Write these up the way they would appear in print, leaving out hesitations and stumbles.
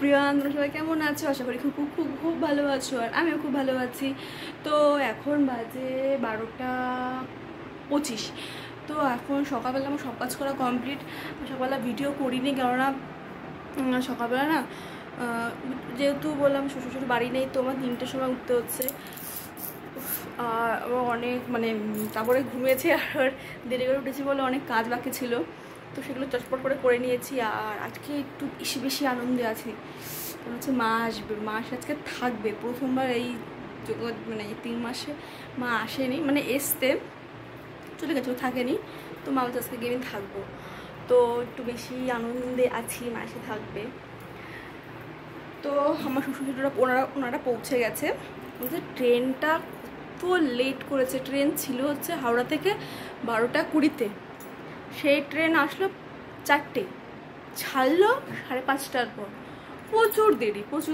Everyone, তোমরা সবাই কেমন আছো? আশা করি খুব খুব খুব খুব ভালো আছো, আর আমিও খুব ভালো আছি। তো এখন বাজে 12:25। তো এখন সকালবেলা আমার সব কাজ করা কমপ্লিট। সকালবেলা ভিডিও করিনি, কেননা সকালবেলা না যেহেতু বললাম শ্বশুর বাড়ি নেই, তো আমার 3টের সময় উঠতে হচ্ছে। আর অনেক তারপরে ঘুমিয়েছি, আর দেরি করে উঠেছি বলে অনেক কাজ বাকি ছিল, তো সেগুলো চটপট করে নিয়েছি। আর আজকে একটু বেশি বেশি আনন্দে আছি, কারণ হচ্ছে মা আসবে, মা আজকে থাকবে। প্রথমবার এই এই 3 মাসে মা আসেনি, এসতে চলে গেছে, ও থাকেনি। তো মা বলছে আজকে গিয়ে থাকবো, তো একটু বেশি আনন্দে আছি, মা এসে থাকবে। তো আমার শ্বশুররা ওনারা পৌঁছে গেছে। বলছে ট্রেনটা কত লেট করেছে। ট্রেন ছিল হচ্ছে হাওড়া থেকে 12:20-তে, সেই ট্রেন আসলো 4টে, ছাড়লো 5:30টার পর। প্রচুর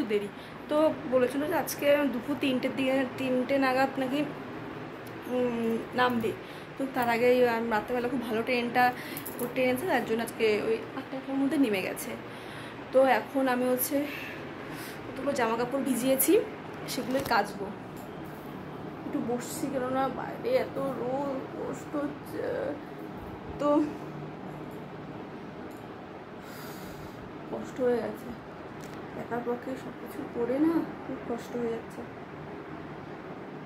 দেরি। তো বলেছিল যে আজকে দুপুর 3টের দিকে 3টে নাগাদ নাকি নামবে। তো তার আগে রাত্রেবেলা খুব ভালো ট্রেন আছে, তার জন্য আজকে ওই 8টার মধ্যে নেমে গেছে। তো এখন আমি হচ্ছে কতগুলো জামা কাপড় ভিজিয়েছি, সেগুলোই কাচবো। একটু বসছি, কেননা বাইরে এত রোদ, কষ্ট হচ্ছে। তো কষ্ট হয়ে গেছে, একার পক্ষে সব কিছু করে না খুব কষ্ট হয়ে যাচ্ছে।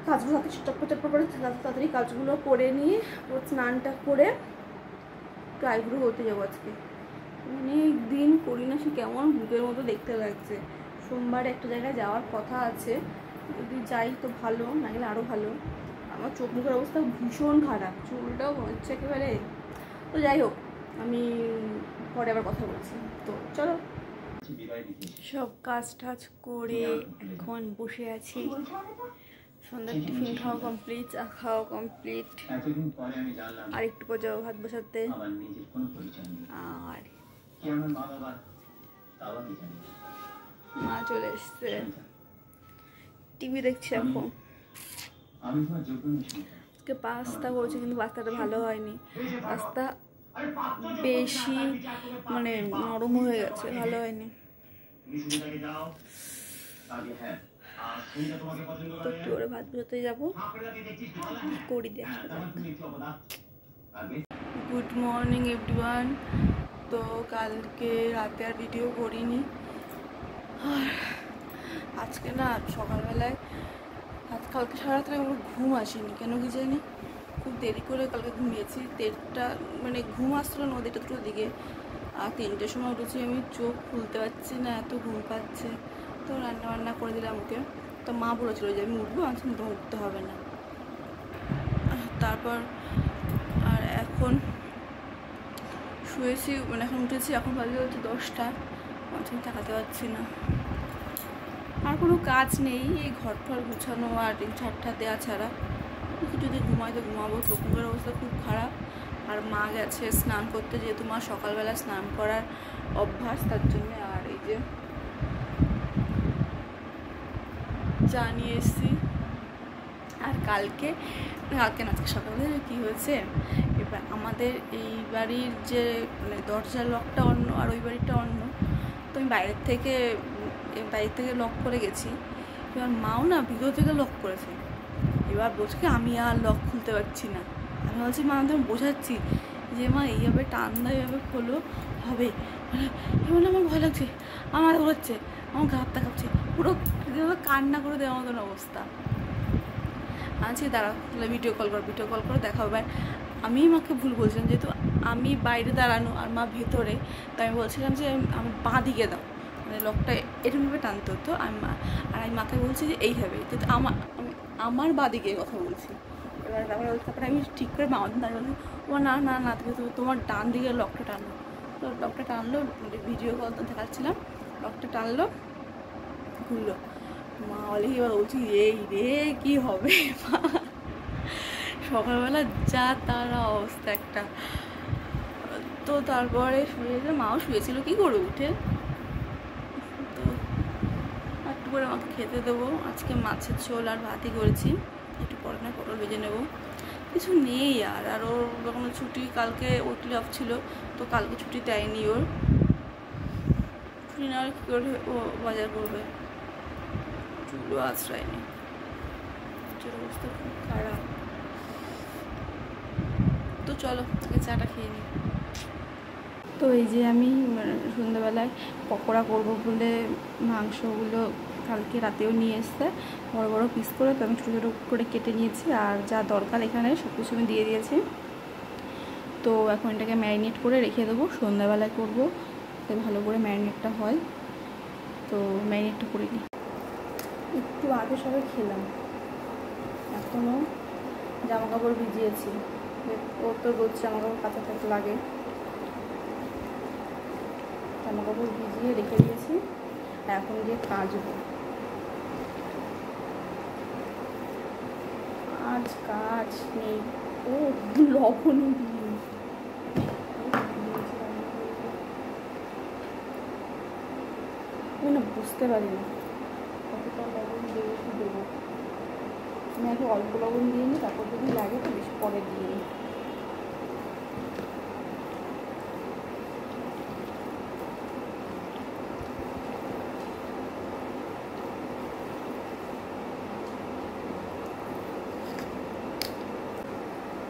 কাজগুলো হাতে চটপট করে তাড়াতাড়ি কাজগুলো করে নিয়ে ওর স্নানটা করে আইব্রো করতে যাবো আজকে। অনেক দিন করি না, সে কেমন ভূতের মতো দেখতে লাগছে। সোমবার একটা জায়গায় যাওয়ার কথা আছে, যদি যাই তো ভালো, না গেলে আরও ভালো। আমার চোখ মুখের অবস্থা ভীষণ খারাপ, চুলটাও হচ্ছে একেবারে। তো যাই হোক, আমি পরে আবার কথা বলছি। তো চলো, সব কাজ টাজ করে এখন বসে আছি। সন্ধ্যার টিফিন খাওয়া কমপ্লিট, চা খাওয়া কমপ্লিট, আর একটু পর যাবো ভাত বসাতে। আর মা চলে এসছে, টিভি দেখছে এখন। আজকে পাস্তা করেছে, কিন্তু পাস্তাটা ভালো হয়নি। পাস্তা বেশি নরম হয়ে গেছে, ভালো হয়নি। তো একটু করে ভাত বসাতে যাবো, করি দেখা যাক। Good morning everyone. তো কালকে রাতে আর ভিডিও করিনি, আর আজকে না সকালবেলায় কালকে সারা রাত্রে আমার ঘুম আসেনি, কেন কি জানি। খুব দেরি করে কালকে ঘুমিয়েছি, 1:30 ঘুম আসছিল না 1:30 দিকে। আর 3টের সময় উঠেছি, আমি চোখ খুলতে পারছি না, এত ঘুম পাচ্ছে। তো রান্না করে দিলাম ওকে। তো মা বলেছিল যে আমি উঠবো, আমি তো উঠতে হবে না। তারপর আর এখন শুয়েছি, এখন উঠেছি, এখন বাজে হচ্ছে 10টা। আমি তাকাতে পারছি না। আর কোনো কাজ নেই, এই ঘর টর গুছানো আর ঝাড়টা দেওয়া ছাড়া। যদি ঘুমাই তো ঘুমাবো, চোখের অবস্থা খুব খারাপ। আর মা গেছে স্নান করতে, যেহেতু মা সকালবেলা স্নান করার অভ্যাস, তার জন্য। আর এই যে চা নিয়ে এসছি। আর কালকে না, আজকে সকালবেলা কী হয়েছে, এবার আমাদের এই বাড়ির যে দরজার লকটা অন্য, আর ওই বাড়িটা অন্য। তো আমি বাইরের থেকে লক করে গেছি। এবার মাও না ভিতর থেকে লক করেছে। এবার বলছে কি আমি আর লক খুলতে পারছি না। আমি বলছি মা, আমি বোঝাচ্ছি যে মা এইভাবে টান দাও, এইভাবে খোলো, হবে। এবার আমার ভয় লাগছে, আমার হচ্ছে, আমার গা হাতটা কাঁপছে, পুরো কান্না করে দেওয়ার মতন অবস্থা। আচ্ছা দাঁড়া, ভিডিও কল করে দেখা হবে। আমি মাকে ভুল বলছিলাম, যেহেতু আমি বাইরে দাঁড়ানো আর মা ভেতরে, তো আমি বলছিলাম যে আমার বাঁ দিকে দাও, লকটা এরকমভাবে টানতে হতো। আমি মাকে বলছি যে এইভাবে, যেহেতু আমার বাঁ দিকে কথা বলছি। এবার তারপরে আমি ঠিক করে মা দাঁড়িয়ে বলছি, ও না না না, তোমার ডান দিকে লকটা টানলো। তো লকটা টানলো, ভিডিও কল তো দেখাচ্ছিলাম, লকটা টানলো, খুললো। মা বলে এবার বলছি এই রে কি হবে। সকালবেলা যা তার অবস্থা একটা। তো তারপরে শুয়েছিল, মাও শুয়েছিল, কি করবে উঠে। তো একটু করে আমাকে খেতে দেবো। আজকে মাছের ঝোল আর ভাতই করেছি, একটু পরে না পটল ভেজে নেবো। কিছু নেই আর ওর যখন ছুটি, কালকে উইকলি অফ ছিল, তো কালকে ছুটি দেয়নি, ওর ছুটি ছুটি না হলে কী করে ও বাজার করবে, চুলও আশ্রয় নেই, চুলের অবস্থা খুব খারাপ। তো চলো আগে চাটা খেয়ে নিই। তো এই যে আমি সন্ধ্যাবেলায় পকোড়া করবো বলে মাংসগুলো কালকে রাতেও নিয়ে এসছে বড় বড় পিস করে, তো আমি ছোটো ছোটো করে কেটে নিয়েছি, আর যা দরকার এখানে সব কিছু আমি দিয়ে দিয়েছি। তো এখন এটাকে ম্যারিনেট করে রেখে দেবো, সন্ধ্যাবেলায় করবো, তাই ভালো করে ম্যারিনেটটা হয়। তো ম্যারিনেটটা করে নিই। একটু আগে সবাই খেলাম, এখনও জামা কাপড় ভিজিয়েছি, ও তো রোজ জামা কাপড় কাঁচা থাকতে লাগে, জামা কাপড় ভিজিয়ে রেখে দিয়েছি, এখন গিয়ে কাচবো। আজ কাজ নেই, ও লবণ আমি না বুঝতে পারি না কতটা লবণ দেবো কি দেবো। আমি আগে অল্প লবণ দিয়ে নিই, তারপর যদি লাগে তো বেশ পরে দিয়ে নিই।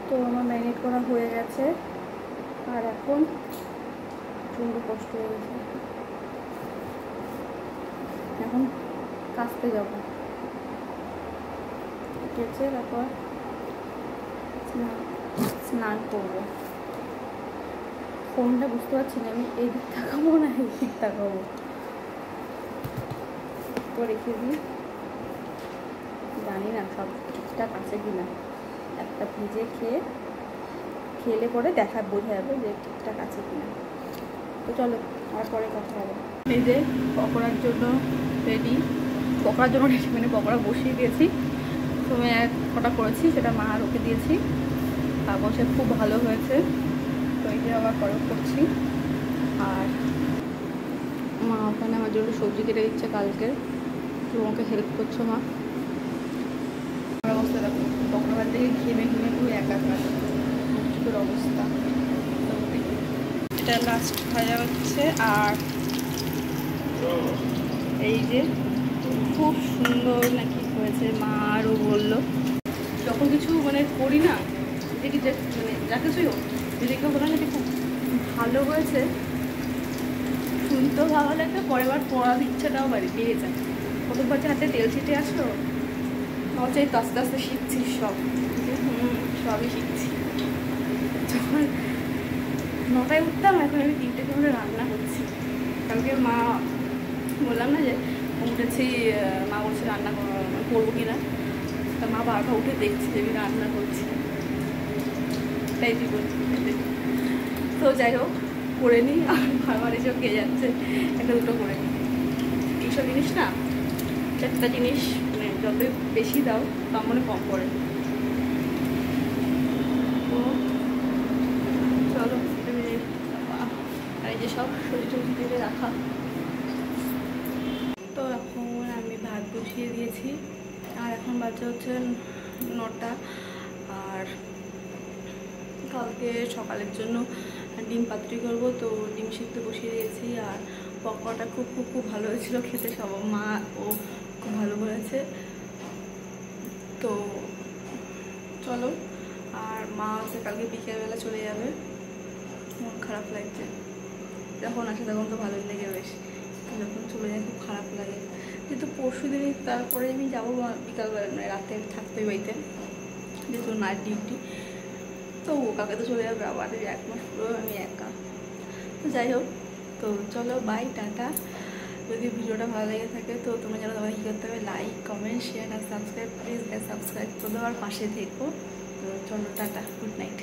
তো আমার ম্যারিনেট করা হয়ে গেছে, আর এখন প্রচণ্ড কষ্ট হয়ে গেছে, এখন কাচতে যাবো, কেচে তারপর স্নান করবো। ফোনটা বুঝতে পারছি না আমি এই দিক তাকাবো না এই দিক তাকাবো, তো রেখে দিই। জানি না সব ঠিকঠাক আছে কি না, একটা ভিজে খেলে পরে বোঝা যাবে যে ঠিকঠাক আছে কি না। তো চলো আর পরে কথা হবে। এই যে পকোড়ার জন্য রেডি, মানে পকোড়া বসিয়ে দিয়েছি, প্রথমে এক কটা করেছি, সেটা মা আর ওকে দিয়েছি, আর বসে খুব ভালো হয়েছে। তো এই যে আবার পরে করছি, আর মা ওখানে আমার জন্য সবজি কেটে দিচ্ছে কালকে, তো আমাকে হেল্প করছো মা। অবস্থা দেখো, পকোড়া ভাত থেকে ঘেমে পুরো একা মুখের অবস্থা। এটা লাস্ট ভাজা হচ্ছে, আর এই যে খুব সুন্দর নাকি হয়েছে, মা আরও বললো। যখন কিছু মানে করি না, দেখি যে মানে যা কিছুই হোক, যদি কেউ বলে না খুব ভালো হয়েছে, শুনতেও ভালো লাগে, পরের বার পড়ার ইচ্ছাটাও বেড়ে যায়। কতবার যে হাতে তেল ছিটে আসলো, চাই তো আস্তে আস্তে শিখছিস সব, সবই শিখছি। যখন 9টায় উঠতাম, এখন আমি 3টের সময় রান্না করছি। কালকে মা বললাম না যে উঠেছি, মা বলছে রান্না করবো কিনা, তা মা বারবার উঠে দেখছি যে আমি রান্না করছি, তাই তুই বলছি। তো যাই হোক করে নিই, আর বারবার এসব খেয়ে যাচ্ছে, একটা দুটো করে নিই। এইসব জিনিস না, একটা জিনিস মানে যতই বেশি দাও তার মানে কম পড়ে। তো চলো, আর এই যে সব সবজি টবজি দিয়ে রাখা। তো এখন আমি ভাত বসিয়ে দিয়েছি, আর এখন বাচ্চা হচ্ছে 9টা, আর কালকে সকালের জন্য ডিম পাতুরি করবো, তো ডিম সিদ্ধ বসিয়ে দিয়েছি। আর পকোড়াটা খুব খুব খুব ভালো হয়েছিল খেতে, সব মা ও খুব ভালো বলেছে। তো চলো, আর মা হচ্ছে কালকে বিকেলবেলা চলে যাবে, মন খারাপ লাগছে, যখন আসে তখন তো ভালোই লাগে বেশ, যখন চলে যায় খুব খারাপ লাগে। যেহেতু পরশু দিনই তারপরে আমি যাবো বিকালবেলা, মানে রাতে থাকতে বাড়িতে, যেহেতু নাইট ডিউটি, তো কাকে তো চলে যাবে আবার 1 মাস পুরো আমি একা। তো যাই হোক, তো চলো বাই, টাটা। যদি ভিডিওটা ভালো লেগে থাকে তো তোমরা যারা তোমার কী করতে হবে, লাইক কমেন্ট শেয়ার আর সাবস্ক্রাইব, প্লিজ সাবস্ক্রাইব করে দেওয়ার পাশে থেকো। তো চলো টাটা, গুড নাইট।